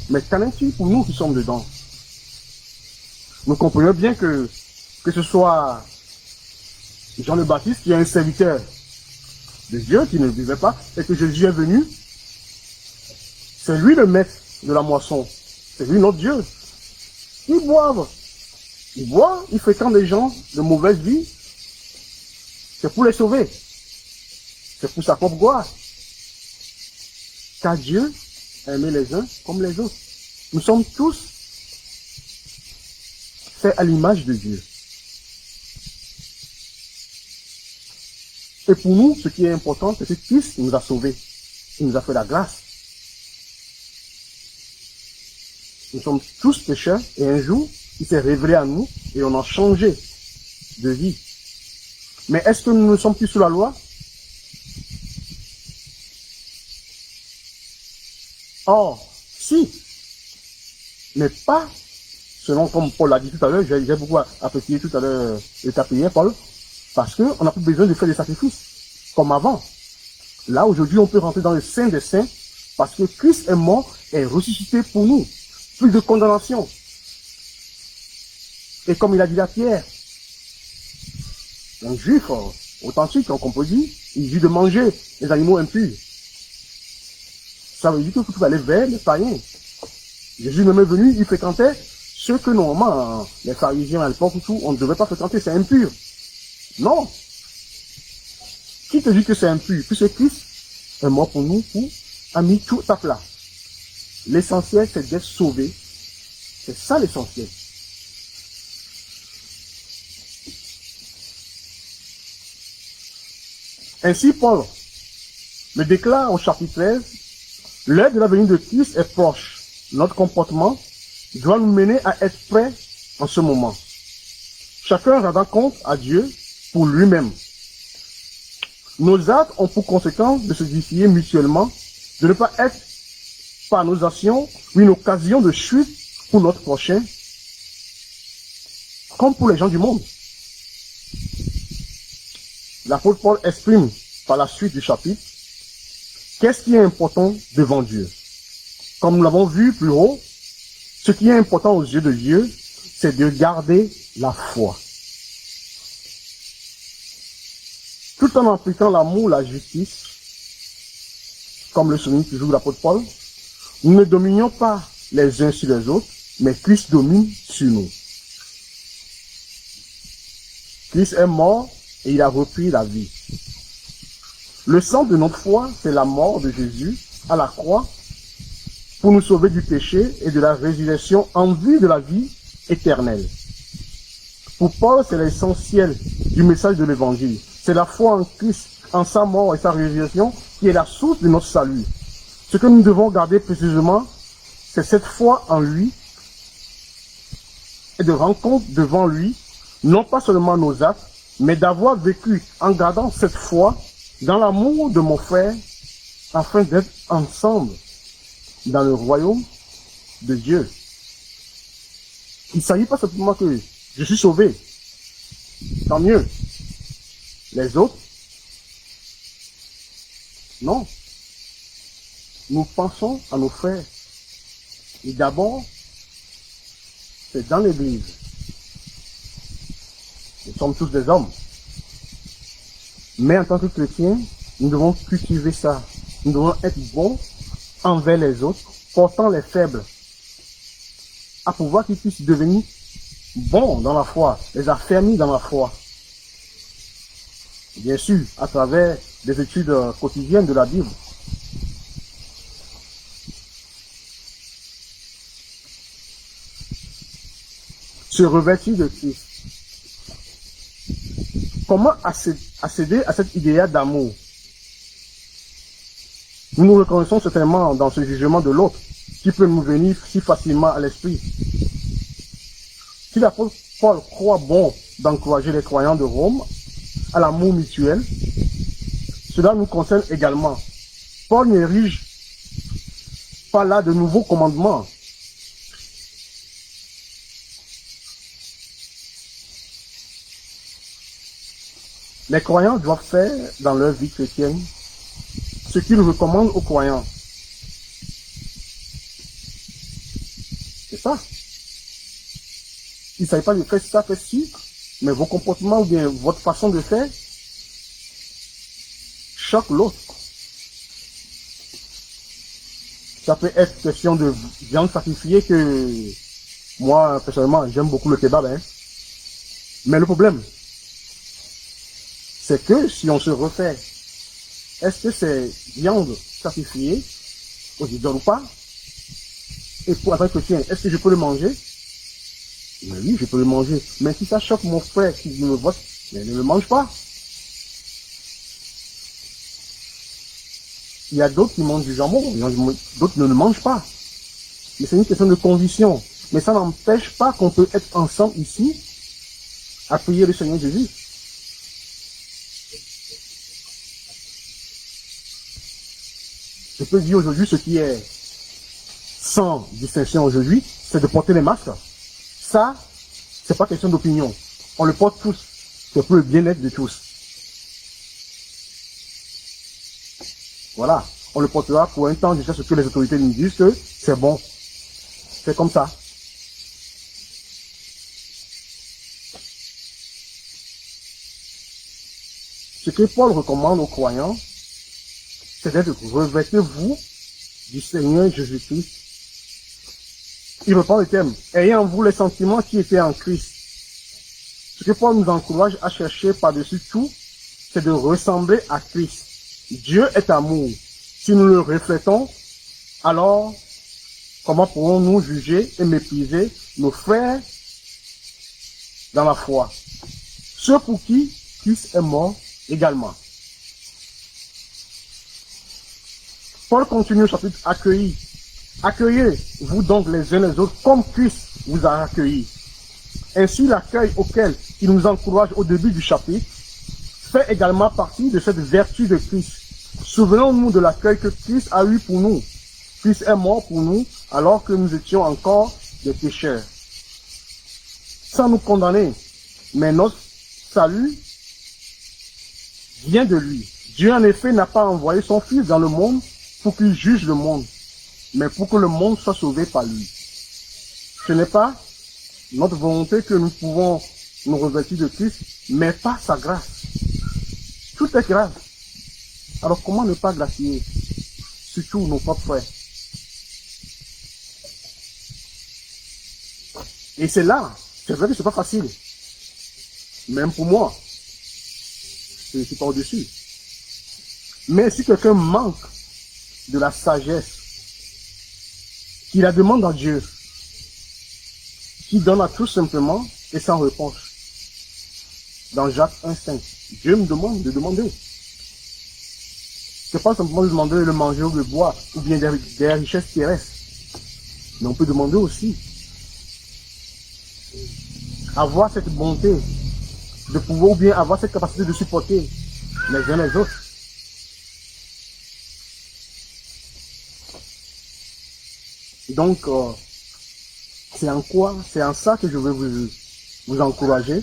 Mais qu'en est-il pour nous qui sommes dedans? Nous comprenons bien que ce soit Jean le Baptiste qui est un serviteur de Dieu qui ne vivait pas et que Jésus est venu, c'est lui le maître de la moisson, c'est lui notre Dieu. Ils boivent, ils fréquentent des gens de mauvaise vie, c'est pour les sauver, c'est pour sa propre gloire. Car Dieu a aimé les uns comme les autres. Nous sommes tous faits à l'image de Dieu. Et pour nous, ce qui est important, c'est que Christ nous a sauvés. Il nous a fait la grâce. Nous sommes tous pécheurs et un jour, il s'est révélé à nous et on a changé de vie. Mais est-ce que nous ne sommes plus sous la loi? Or, si, mais pas selon comme Paul l'a dit tout à l'heure, j'ai beaucoup apprécié tout à l'heure l'état prière, Paul, parce qu'on n'a plus besoin de faire des sacrifices, comme avant. Là, aujourd'hui, on peut rentrer dans le Saint des Saints, parce que Christ est mort et ressuscité pour nous. Plus de condamnation. Et comme il a dit à Pierre, un juif authentique, comme on peut dire, il dit de manger les animaux impurs. Ça veut dire que tout allait vers les païens. Jésus même est venu, il fréquentait ceux que normalement, les pharisiens à l'époque, on ne devait pas fréquenter, c'est impur. Non. Qui te dit que c'est impur? Puisque Christ est mort pour nous, a mis tout à plat. L'essentiel, c'est d'être sauvé. C'est ça l'essentiel. Ainsi, Paul le déclare au chapitre 13, l'heure de la venue de Christ est proche. Notre comportement doit nous mener à être prêts en ce moment. Chacun rendant compte à Dieu pour lui-même. Nos actes ont pour conséquence de se défier mutuellement, de ne pas être par nos actions une occasion de chute pour notre prochain, comme pour les gens du monde. L'apôtre Paul exprime par la suite du chapitre qu'est-ce qui est important devant Dieu. Comme nous l'avons vu plus haut, ce qui est important aux yeux de Dieu, c'est de garder la foi. Tout en appliquant l'amour, la justice, comme le souligne toujours l'apôtre Paul, nous ne dominions pas les uns sur les autres, mais Christ domine sur nous. Christ est mort et il a repris la vie. Le centre de notre foi, c'est la mort de Jésus à la croix pour nous sauver du péché et de la résurrection en vue de la vie éternelle. Pour Paul, c'est l'essentiel du message de l'évangile. C'est la foi en Christ, en sa mort et sa résurrection qui est la source de notre salut. Ce que nous devons garder précisément, c'est cette foi en lui et de rendre compte devant lui, non pas seulement nos actes, mais d'avoir vécu en gardant cette foi dans l'amour de mon frère, afin d'être ensemble dans le royaume de Dieu. Il ne s'agit pas simplement que je suis sauvé, tant mieux. Les autres, non. Nous pensons à nos frères. Et d'abord, c'est dans l'église. Nous sommes tous des hommes. Mais en tant que chrétiens, nous devons cultiver ça. Nous devons être bons envers les autres, portant les faibles, à pouvoir qu'ils puissent devenir bons dans la foi, les affermis dans la foi. Bien sûr, à travers des études quotidiennes de la Bible. se revêtir de Christ. Comment accéder à cet idéal d'amour? Nous nous reconnaissons certainement dans ce jugement de l'autre qui peut nous venir si facilement à l'esprit. Si l'apôtre Paul croit bon d'encourager les croyants de Rome à l'amour mutuel, cela nous concerne également. Paul n'érige pas là de nouveaux commandements. Les croyants doivent faire dans leur vie chrétienne ce qu'il recommande aux croyants. C'est ça. Il ne s'agit pas de faire ça, faire ci, mais vos comportements ou bien votre façon de faire choque l'autre. Ça peut être question de viande sacrifiée que moi, personnellement, j'aime beaucoup le kebab. Hein. Mais le problème, c'est que si on se refait, est-ce que c'est viande sacrifiée aux idoles ou pas? Et pour être chrétien, est-ce que je peux le manger? Mais oui, je peux le manger. Mais si ça choque mon frère qui me vote, mais ne le mange pas. Il y a d'autres qui mangent du jambon, d'autres ne le mangent pas. Mais c'est une question de conviction. Mais ça n'empêche pas qu'on peut être ensemble ici à prier le Seigneur Jésus. Je peux dire aujourd'hui ce qui est sans distinction aujourd'hui, c'est de porter les masques. Ça, c'est pas question d'opinion. On le porte tous. C'est pour le bien-être de tous. Voilà. On le portera pour un temps jusqu'à ce que les autorités nous disent que c'est bon. C'est comme ça. Ce que Paul recommande aux croyants, c'est d'être revêtez-vous du Seigneur Jésus-Christ. Il reprend le thème, ayant en vous les sentiments qui étaient en Christ. Ce que Paul nous encourage à chercher par-dessus tout, c'est de ressembler à Christ. Dieu est amour. Si nous le reflétons, alors comment pourrons-nous juger et mépriser nos frères dans la foi? Ceux pour qui Christ est mort également. Paul continue au chapitre accueilli. Accueillez-vous donc les uns les autres comme Christ vous a accueillis. Ainsi, l'accueil auquel il nous encourage au début du chapitre fait également partie de cette vertu de Christ. Souvenons-nous de l'accueil que Christ a eu pour nous. Christ est mort pour nous alors que nous étions encore des pécheurs. Sans nous condamner, mais notre salut vient de lui. Dieu en effet n'a pas envoyé son Fils dans le monde pour qu'il juge le monde, mais pour que le monde soit sauvé par lui. Ce n'est pas notre volonté que nous pouvons nous revêtir de Christ, mais par sa grâce. Tout est grâce. Alors comment ne pas gracier surtout nos propres frères? Et c'est là, c'est vrai que c'est pas facile. Même pour moi, je suis pas au-dessus. Mais si quelqu'un manque de la sagesse, qui la demande à Dieu, qui donne à tout simplement et sans reproche. Dans Jacques 1,5, Dieu me demande de demander. C'est pas simplement de demander de le manger ou de boire, ou bien des richesses terrestres. Mais on peut demander aussi avoir cette bonté de pouvoir, ou bien avoir cette capacité de supporter les uns les autres. Donc, c'est en ça que je veux vous encourager,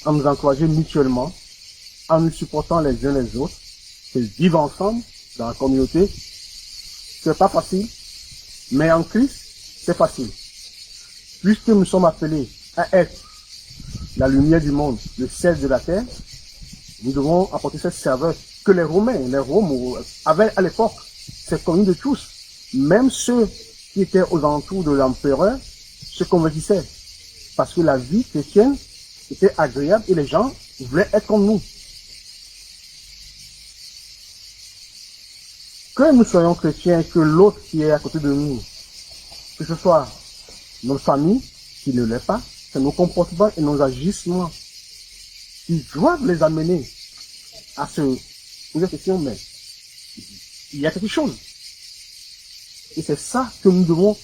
à nous encourager mutuellement, en nous supportant les uns les autres, et vivre ensemble dans la communauté. C'est pas facile, mais en Christ, c'est facile. Puisque nous sommes appelés à être la lumière du monde, le sel de la terre, nous devons apporter cette saveur que les Romains avaient à l'époque. C'est connu de tous. Même ceux qui étaient aux alentours de l'empereur se convertissaient. Parce que la vie chrétienne était agréable et les gens voulaient être comme nous. Que nous soyons chrétiens, que l'autre qui est à côté de nous, que ce soit notre famille qui ne l'est pas, c'est nos comportements et nos agissements qui doivent les amener à se poser la question, mais il y a quelque chose. Et c'est ça que nous devons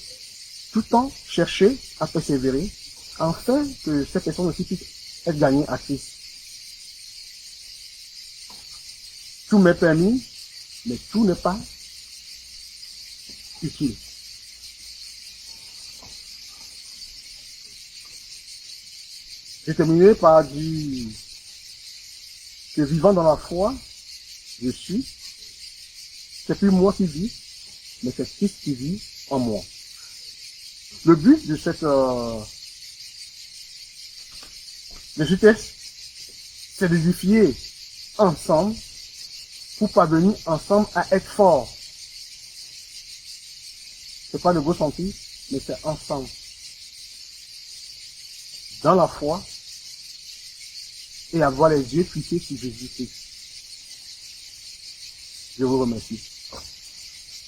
tout le temps chercher à persévérer, afin que cette personne aussi puisse être gagnée à Christ. Tout m'est permis, mais tout n'est pas utile. J'ai terminé par dire que vivant dans la foi, je suis, c'est plus moi qui vis, mais c'est Christ qui vit en moi. Le but de cette vitesse, c'est d'édifier ensemble pour parvenir ensemble à être forts. C'est pas le beau senti, mais c'est ensemble. Dans la foi, et avoir les yeux fixés sur Jésus-Christ. Je vous remercie.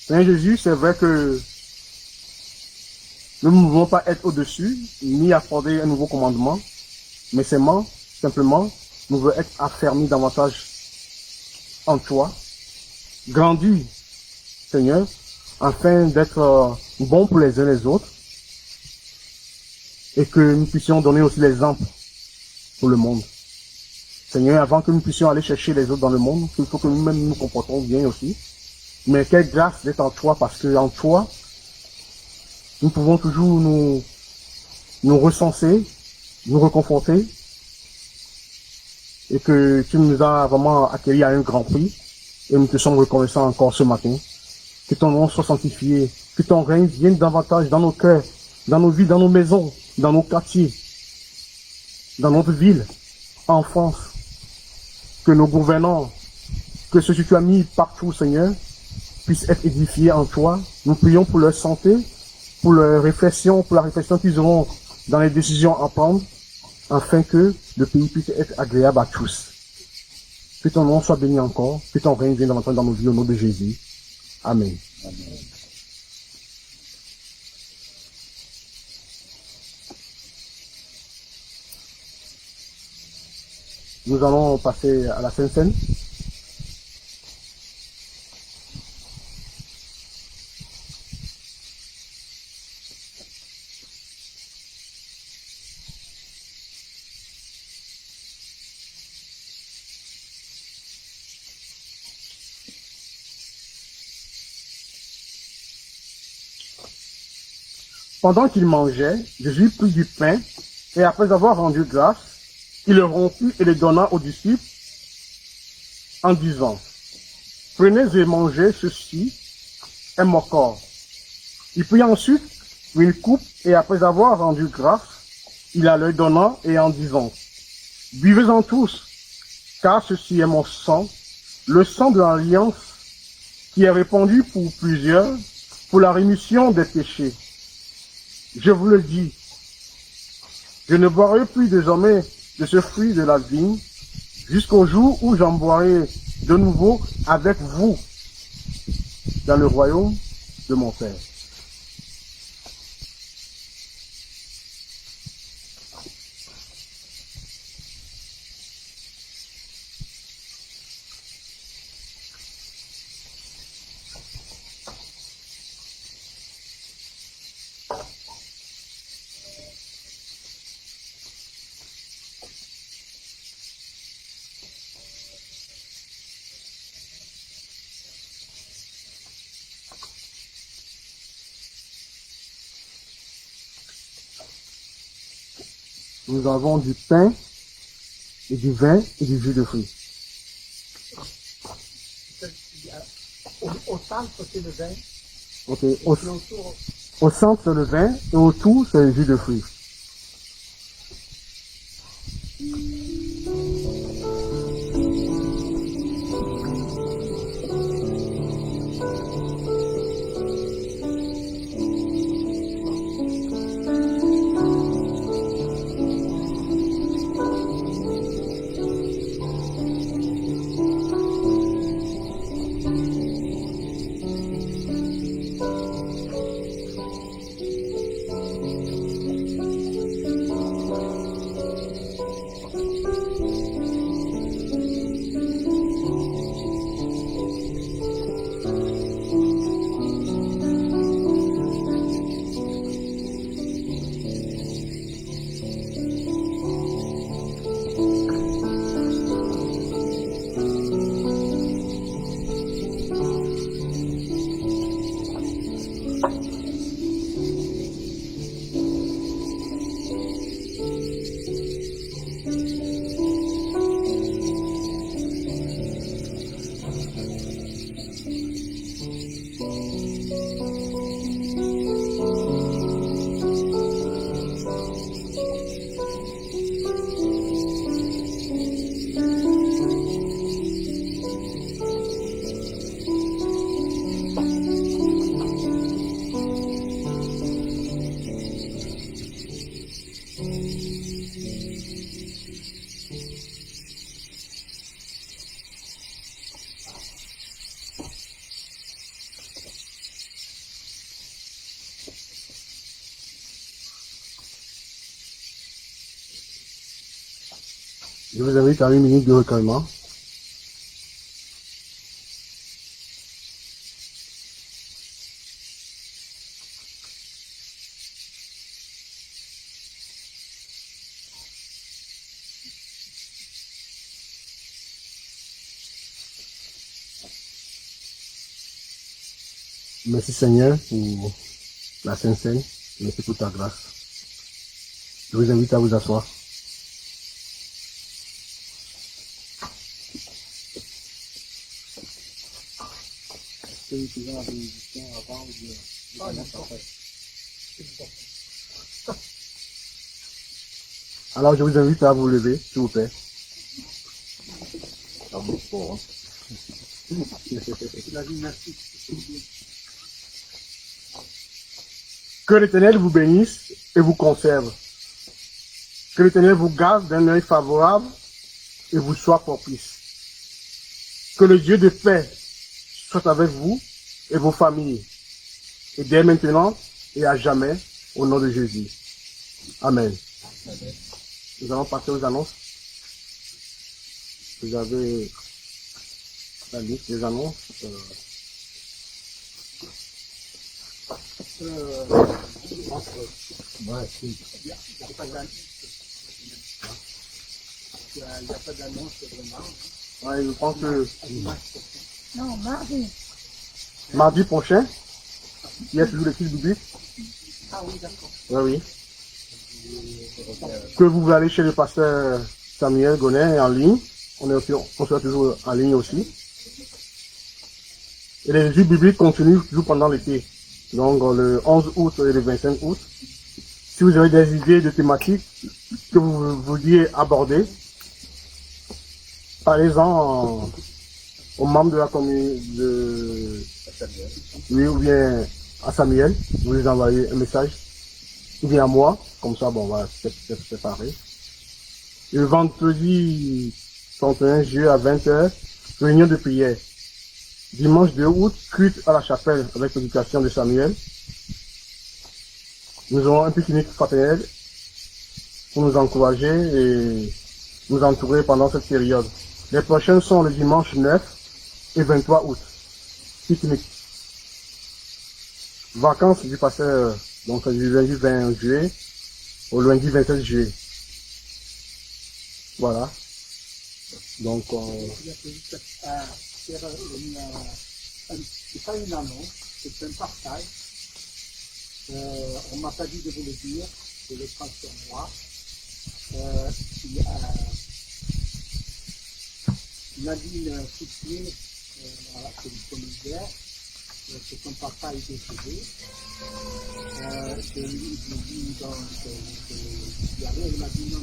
Seigneur Jésus, c'est vrai que nous ne pouvons pas être au-dessus, ni accorder un nouveau commandement, mais simplement, nous voulons être affermis davantage en toi, grandis, Seigneur, afin d'être bons pour les uns les autres, et que nous puissions donner aussi l'exemple pour le monde. Seigneur, avant que nous puissions aller chercher les autres dans le monde, il faut que nous-mêmes nous comportons bien aussi. Mais quelle grâce d'être en toi, parce que en toi, nous pouvons toujours nous recenser, nous reconforter, et que tu nous as vraiment accueillis à un grand prix, et nous te sommes reconnaissants encore ce matin. Que ton nom soit sanctifié, que ton règne vienne davantage dans nos cœurs, dans nos vies, dans nos maisons, dans nos quartiers, dans notre ville, en France. Que nos gouvernants, que ceux que tu as mis partout, Seigneur, puissent être édifiés en toi. Nous prions pour leur santé, pour leur réflexion, pour la réflexion qu'ils auront dans les décisions à prendre, afin que le pays puisse être agréable à tous. Que ton nom soit béni encore, que ton règne vienne davantage dans nos vies au nom de Jésus. Amen. Amen. Nous allons passer à la Sainte Seine. Pendant qu'il mangeait, Jésus prit du pain et après avoir rendu grâce, il le rompit et le donna aux disciples en disant, « Prenez et mangez, ceci est mon corps. » Il prit ensuite une coupe et après avoir rendu grâce, il la leur donna et en disant, « Buvez-en tous, car ceci est mon sang, le sang de l'alliance qui est répandu pour plusieurs pour la rémission des péchés. Je vous le dis, je ne boirai plus désormais de ce fruit de la vigne, jusqu'au jour où j'en boirai de nouveau avec vous dans le royaume de mon Père. » Nous avons du pain et du vin et du jus de fruits. Au centre, c'est le vin. Ok. Et puis autour, Au centre, c'est le vin et autour, c'est le jus de fruits. Je vous invite à une minute de recueillement. Merci Seigneur pour la Sainte Seine. Merci pour ta grâce. Je vous invite à vous asseoir. Alors je vous invite à vous lever, s'il vous plaît. Que l'Éternel vous bénisse et vous conserve. Que l'Éternel vous garde d'un œil favorable et vous soit propice. Que le Dieu de paix soit avec vous et vos familles, et dès maintenant et à jamais, au nom de Jésus. Amen. Nous allons passer aux annonces. Vous avez la liste des annonces. Il n'y a pas d'annonce vraiment. Ouais, je pense que Non, mardi. mardi prochain, il y a toujours les fils bibliques. Ah oui, d'accord. Oui, oui. Que vous allez chez le pasteur Samuel Gonnet en ligne. On sera toujours en ligne aussi. Et les études bibliques continuent toujours pendant l'été. Donc le 11 août et le 25 août. Si vous avez des idées de thématiques que vous vouliez aborder, parlez-en aux membres de la communauté, oui, ou bien à Samuel, vous les envoyez un message, ou bien à moi, comme ça, bon, on va se séparer. Le vendredi 31 juillet à 20h, réunion de prière. Dimanche 2 août, culte à la chapelle avec l'éducation de Samuel. Nous aurons un pique-nique fraternel pour nous encourager et nous entourer pendant cette période. Les prochaines sont le dimanche 9 et 23 août. Pique-nique. Vacances du pasteur, donc du lundi 20 juillet au lundi 27 juillet. Voilà. Donc, Il y a juste à faire c'est pas une annonce, c'est un partage. On m'a pas dit de vous le dire, je le prends sur moi. Il y a Nadine Soutine, voilà, c'est une commissaire, c'est son papa est décédé. Je lui ai dit donc d'y aller, elle m'a dit non.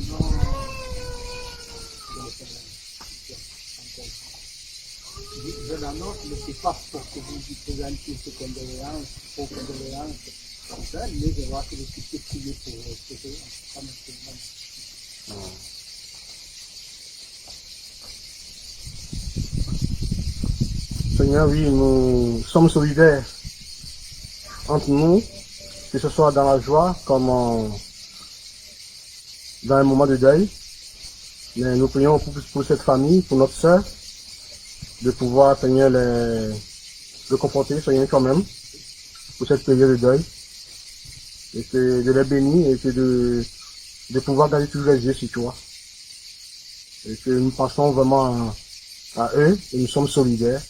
Donc, je l'annonce, mais c'est pas pour que vous lui présentiez ses condoléances, vos condoléances, comme ça, mais je vois que le petit est prié pour eux, pas maintenant. Seigneur, oui, nous sommes solidaires entre nous, que ce soit dans la joie comme dans un moment de deuil. Mais nous prions pour cette famille, pour notre sœur, de pouvoir, Seigneur, le conforter, Seigneur, quand même, pour cette période de deuil. Et que de les bénir et que de pouvoir garder toujours les yeux sur toi. Et que nous pensons vraiment à eux et nous sommes solidaires.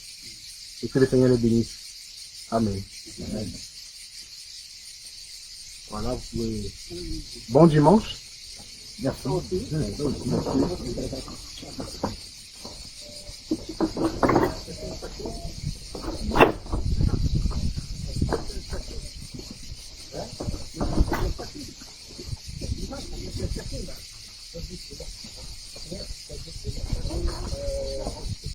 Et que le Seigneur les bénisse. Amen. Amen. Voilà, vous pouvez... Bon dimanche. Merci. Merci.